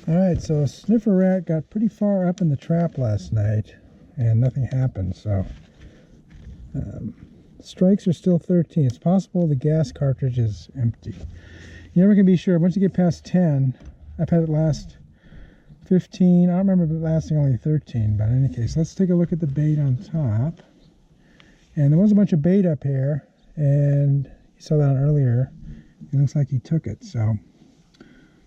Alright, so Sniffer Rat got pretty far up in the trap last night and nothing happened, so strikes are still 13. It's possible the gas cartridge is empty. You never can be sure. Once you get past 10, I've had it last 15. I don't remember it lasting only 13, but in any case, let's take a look at the bait on top. And there was a bunch of bait up here, and you saw that earlier. It looks like he took it, so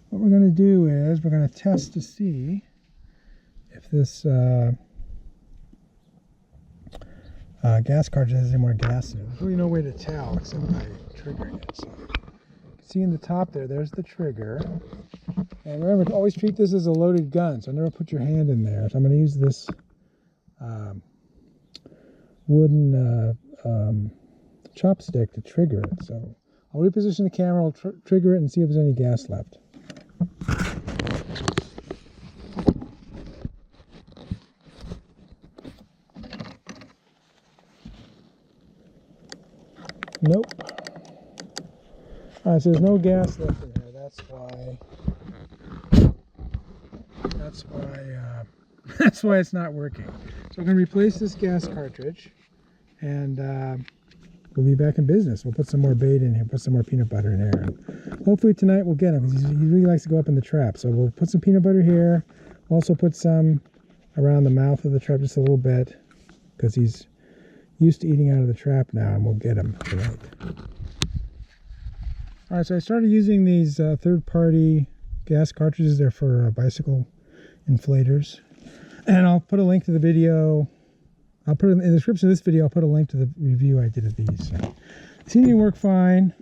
what we're going to do is we're going to test to see if this gas cartridge has any more gas in it. There's really no way to tell except by triggering it. So you can see in the top there's the trigger. And remember to always treat this as a loaded gun, so never put your hand in there. So I'm going to use this wooden chopstick to trigger it. So I'll reposition the camera, I'll trigger it and see if there's any gas left. Nope. Alright, so there's no gas left in here. That's why it's not working. So we're going to replace this gas cartridge, and we'll be back in business. We'll put some more bait in here, put some more peanut butter in here. And hopefully tonight we'll get him, because he really likes to go up in the trap. So we'll put some peanut butter here. Also put some around the mouth of the trap just a little bit, because he's used to eating out of the trap now, and we'll get him tonight. Alright, so I started using these third-party gas cartridges. They're for bicycle inflators. And I'll put a link to the video. I'll put it in the description of this video. I'll put a link to the review I did of these. So, they seem to work fine.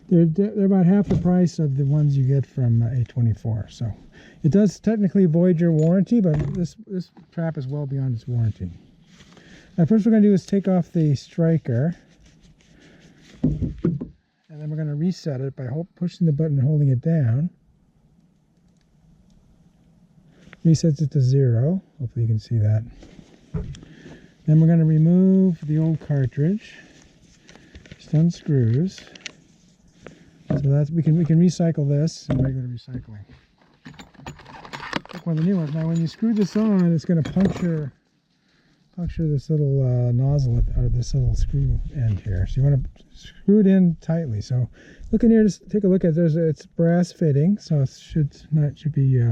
They're about half the price of the ones you get from A24. So it does technically void your warranty, but this trap is well beyond its warranty. Now, first we're going to do is take off the striker, and then we're going to reset it by pushing the button and holding it down. Resets it to 0. Hopefully you can see that. Then we're going to remove the old cartridge. Just unscrews. So that's we can recycle this in regular recycling. Like one of the new ones. Now when you screw this on, it's going to puncture this little nozzle out of this little screw end here. So you want to screw it in tightly. So look in here, just take a look at it. It's brass fitting, so it should be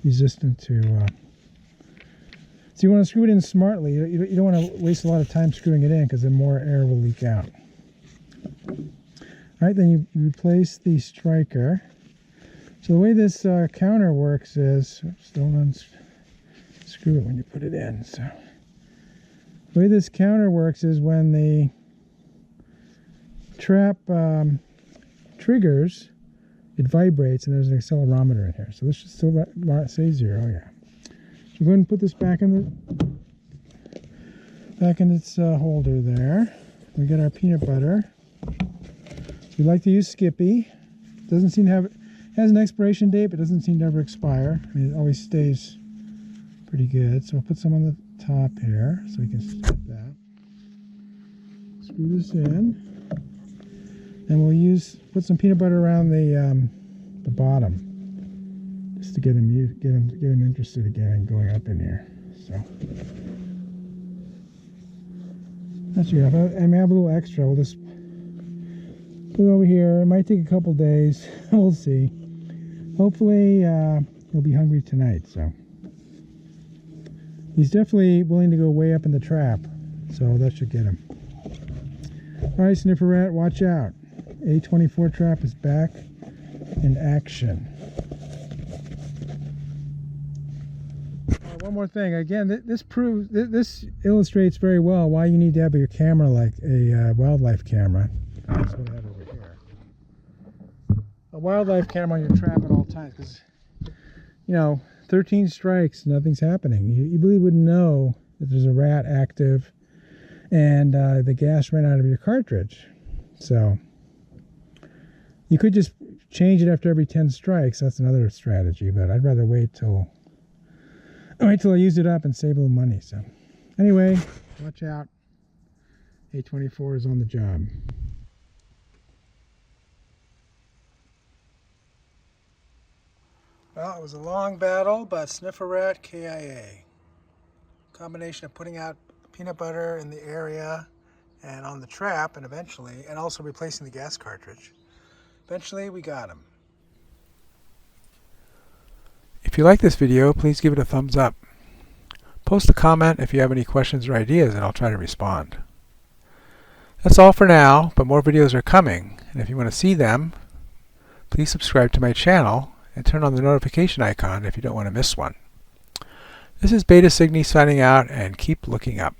resistant to. So you want to screw it in smartly. You don't want to waste a lot of time screwing it in, because then more air will leak out. All right, then you replace the striker. So the way this counter works is, don't unscrew it when you put it in. So the way this counter works is when the trap triggers, it vibrates, and there's an accelerometer in here. So this should still say 0. Yeah. So go ahead and put this back in its holder there. We get our peanut butter. We like to use Skippy. Doesn't seem to have, it has an expiration date, but doesn't seem to ever expire. I mean, it always stays pretty good. So we'll put some on the top here, so we can skip that. Screw this in, and we'll put some peanut butter around the bottom, just to get him interested again going up in here. So that's good. I may have a little extra. We'll just put it over here. It might take a couple days. We'll see. Hopefully he'll be hungry tonight. So he's definitely willing to go way up in the trap, so that should get him. All right, Sniffer Rat, watch out. A24 trap is back in action. One more thing. Again, this illustrates very well why you need to have your camera like a wildlife camera. That's what I have over here. A wildlife camera on your trap at all times, because 13 strikes, nothing's happening. You really wouldn't know that there's a rat active and the gas ran out of your cartridge. So you could just change it after every 10 strikes. That's another strategy, but I'd rather wait till I use it up and save a little money. So anyway, watch out. A24 is on the job. Well, it was a long battle, but Sniffer Rat KIA. Combination of putting out peanut butter in the area and on the trap, and eventually, and also replacing the gas cartridge. Eventually, we got him. If you like this video, please give it a thumbs up. Post a comment if you have any questions or ideas, and I'll try to respond. That's all for now, but more videos are coming, and if you want to see them, please subscribe to my channel and turn on the notification icon if you don't want to miss one. This is STScI signing out, and keep looking up.